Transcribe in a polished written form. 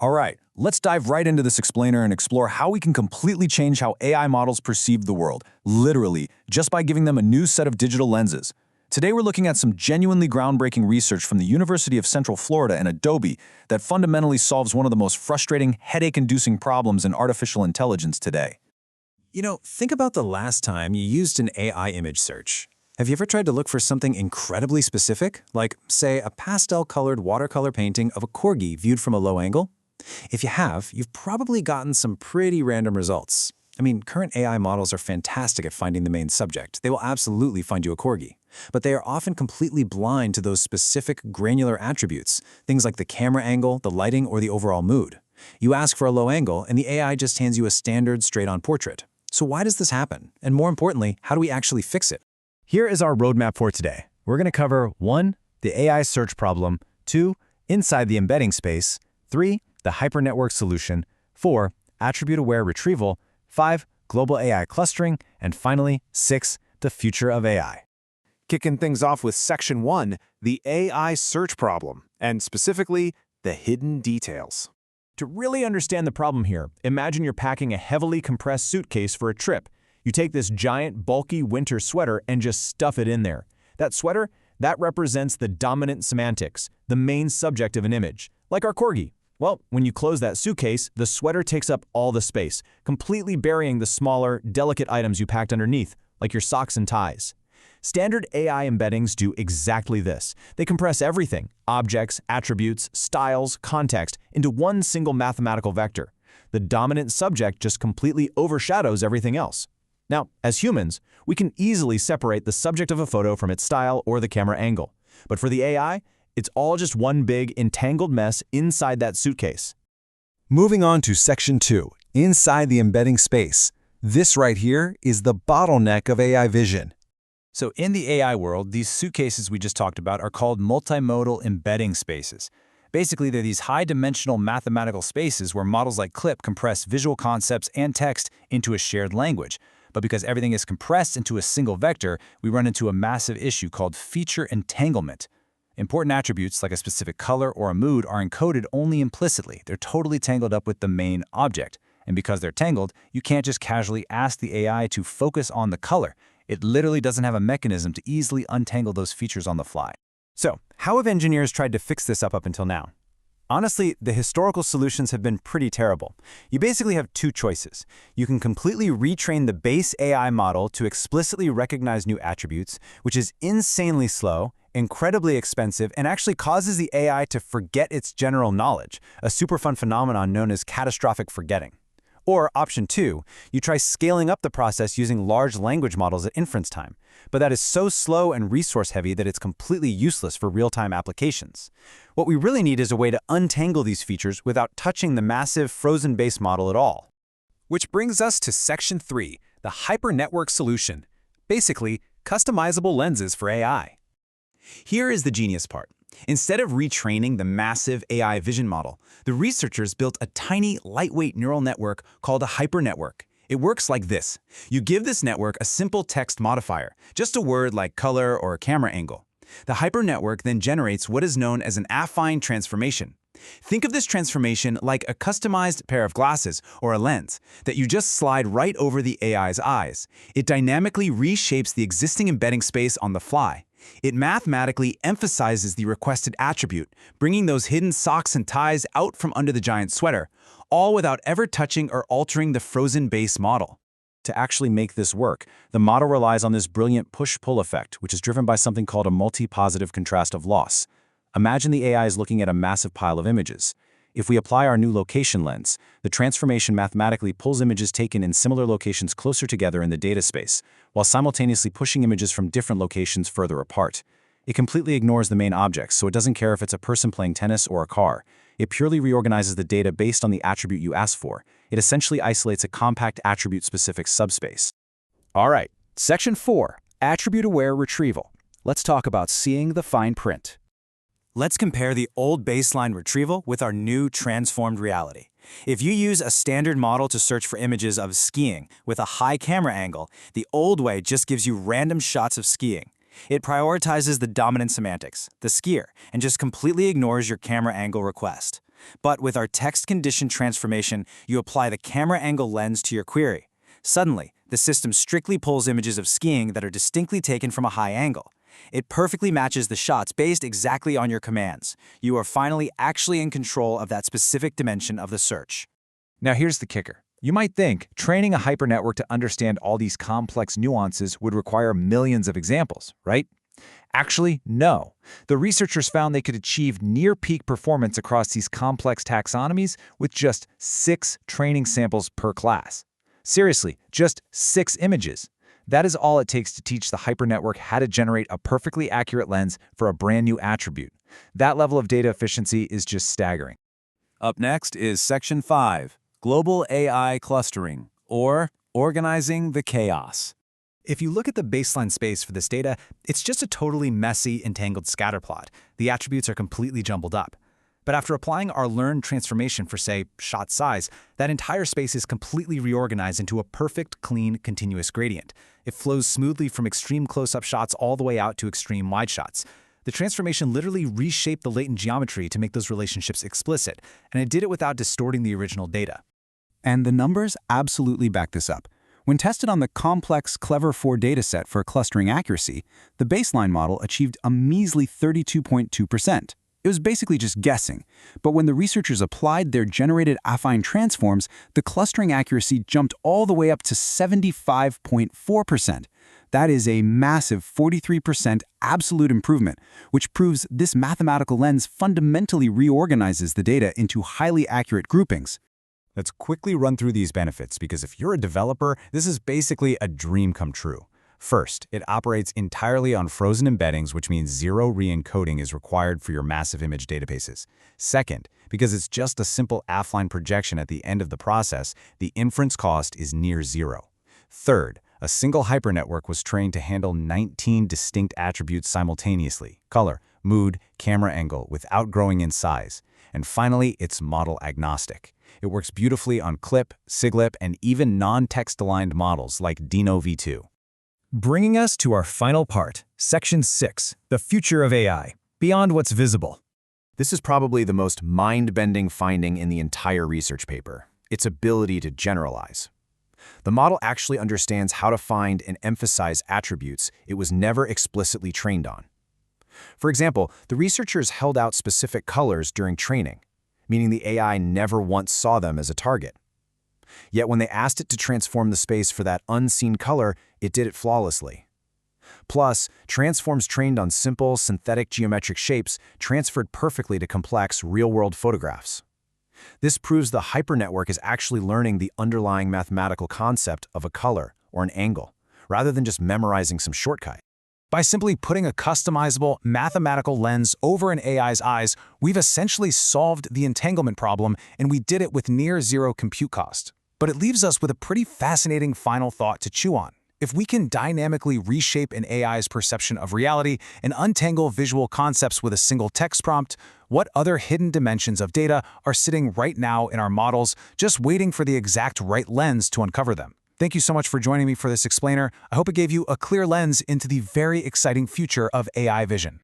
All right, let's dive right into this explainer and explore how we can completely change how AI models perceive the world, literally, just by giving them a new set of digital lenses. Today we're looking at some genuinely groundbreaking research from the University of Central Florida and Adobe that fundamentally solves one of the most frustrating, headache-inducing problems in artificial intelligence today. Think about the last time you used an AI image search. Have you ever tried to look for something incredibly specific, like, say, a pastel-colored watercolor painting of a corgi viewed from a low angle? If you have, you've probably gotten some pretty random results. Current AI models are fantastic at finding the main subject. They will absolutely find you a corgi. But they are often completely blind to those specific granular attributes, things like the camera angle, the lighting, or the overall mood. You ask for a low angle, and the AI just hands you a standard straight-on portrait. So why does this happen? And more importantly, how do we actually fix it? Here is our roadmap for today. We're going to cover 1. The AI search problem, 2. Inside the embedding space, 3. The hypernetwork solution, 4. Attribute-aware retrieval, 5. Global AI clustering, and finally, 6. The future of AI. Kicking things off with Section 1, the AI search problem, and specifically, the hidden details. To really understand the problem here, imagine you're packing a heavily compressed suitcase for a trip. You take this giant, bulky winter sweater and just stuff it in there. That sweater, that represents the dominant semantics, the main subject of an image, like our corgi. Well, when you close that suitcase, the sweater takes up all the space, completely burying the smaller, delicate items you packed underneath, like your socks and ties. Standard AI embeddings do exactly this. They compress everything, objects, attributes, styles, context, into one single mathematical vector. The dominant subject just completely overshadows everything else. Now, as humans, we can easily separate the subject of a photo from its style or the camera angle. But for the AI, it's all just one big, entangled mess inside that suitcase. Moving on to Section 2, inside the embedding space. This right here is the bottleneck of AI vision. So in the AI world, these suitcases we just talked about are called multimodal embedding spaces. Basically, they're these high-dimensional mathematical spaces where models like CLIP compress visual concepts and text into a shared language. But because everything is compressed into a single vector, we run into a massive issue called feature entanglement. Important attributes like a specific color or a mood are encoded only implicitly. They're totally tangled up with the main object. And because they're tangled, you can't just casually ask the AI to focus on the color. It literally doesn't have a mechanism to easily untangle those features on the fly. So, how have engineers tried to fix this up until now? Honestly, the historical solutions have been pretty terrible. You basically have two choices. You can completely retrain the base AI model to explicitly recognize new attributes, which is insanely slow, incredibly expensive, and actually causes the AI to forget its general knowledge, a super fun phenomenon known as catastrophic forgetting. Or option 2, you try scaling up the process using large language models at inference time, but that is so slow and resource-heavy that it's completely useless for real-time applications. What we really need is a way to untangle these features without touching the massive frozen base model at all. Which brings us to Section 3, the hypernetwork solution. Basically, customizable lenses for AI. Here is the genius part. Instead of retraining the massive AI vision model, the researchers built a tiny, lightweight neural network called a hypernetwork. It works like this. You give this network a simple text modifier, just a word like color or camera angle. The hypernetwork then generates what is known as an affine transformation. Think of this transformation like a customized pair of glasses or a lens that you just slide right over the AI's eyes. It dynamically reshapes the existing embedding space on the fly. It mathematically emphasizes the requested attribute, bringing those hidden socks and ties out from under the giant sweater, all without ever touching or altering the frozen base model. To actually make this work, the model relies on this brilliant push-pull effect, which is driven by something called a multi-positive contrast of loss. Imagine the AI is looking at a massive pile of images. If we apply our new location lens, the transformation mathematically pulls images taken in similar locations closer together in the data space, while simultaneously pushing images from different locations further apart. It completely ignores the main objects, so it doesn't care if it's a person playing tennis or a car. It purely reorganizes the data based on the attribute you ask for. It essentially isolates a compact attribute-specific subspace. All right, Section 4, Attribute-Aware Retrieval. Let's talk about seeing the fine print. Let's compare the old baseline retrieval with our new transformed reality. If you use a standard model to search for images of skiing with a high camera angle, the old way just gives you random shots of skiing. It prioritizes the dominant semantics, the skier, and just completely ignores your camera angle request. But with our text condition transformation, you apply the camera angle lens to your query. Suddenly, the system strictly pulls images of skiing that are distinctly taken from a high angle. It perfectly matches the shots based exactly on your commands. You are finally actually in control of that specific dimension of the search. Now here's the kicker. You might think training a hypernetwork to understand all these complex nuances would require millions of examples, right? Actually, no. The researchers found they could achieve near-peak performance across these complex taxonomies with just 6 training samples per class. Seriously, just 6 images. That is all it takes to teach the hypernetwork how to generate a perfectly accurate lens for a brand new attribute. That level of data efficiency is just staggering. Up next is Section 5, Global AI Clustering, or Organizing the Chaos. If you look at the baseline space for this data, it's just a totally messy, entangled scatterplot. The attributes are completely jumbled up. But after applying our learned transformation for, say, shot size, that entire space is completely reorganized into a perfect, clean, continuous gradient. It flows smoothly from extreme close-up shots all the way out to extreme wide shots. The transformation literally reshaped the latent geometry to make those relationships explicit, and it did it without distorting the original data. And the numbers absolutely back this up. When tested on the complex Clever 4 dataset for clustering accuracy, the baseline model achieved a measly 32.2%. It was basically just guessing, but when the researchers applied their generated affine transforms, the clustering accuracy jumped all the way up to 75.4%. That is a massive 43% absolute improvement, which proves this mathematical lens fundamentally reorganizes the data into highly accurate groupings. Let's quickly run through these benefits because if you're a developer, this is basically a dream come true. First, it operates entirely on frozen embeddings, which means zero re-encoding is required for your massive image databases. Second, because it's just a simple affine projection at the end of the process, the inference cost is near zero. Third, a single hypernetwork was trained to handle 19 distinct attributes simultaneously: color, mood, camera angle, without growing in size. And finally, it's model agnostic. It works beautifully on CLIP, SIGLIP, and even non-text-aligned models like Dino v2. Bringing us to our final part, Section 6, the future of AI, beyond what's visible. This is probably the most mind-bending finding in the entire research paper: its ability to generalize. The model actually understands how to find and emphasize attributes it was never explicitly trained on. For example, the researchers held out specific colors during training, meaning the AI never once saw them as a target. Yet when they asked it to transform the space for that unseen color, it did it flawlessly. Plus, transforms trained on simple, synthetic geometric shapes transferred perfectly to complex, real-world photographs. This proves the hypernetwork is actually learning the underlying mathematical concept of a color or an angle, rather than just memorizing some shortcut. By simply putting a customizable mathematical lens over an AI's eyes, we've essentially solved the entanglement problem, and we did it with near zero compute cost. But it leaves us with a pretty fascinating final thought to chew on. If we can dynamically reshape an AI's perception of reality and untangle visual concepts with a single text prompt, what other hidden dimensions of data are sitting right now in our models, just waiting for the exact right lens to uncover them? Thank you so much for joining me for this explainer. I hope it gave you a clear lens into the very exciting future of AI vision.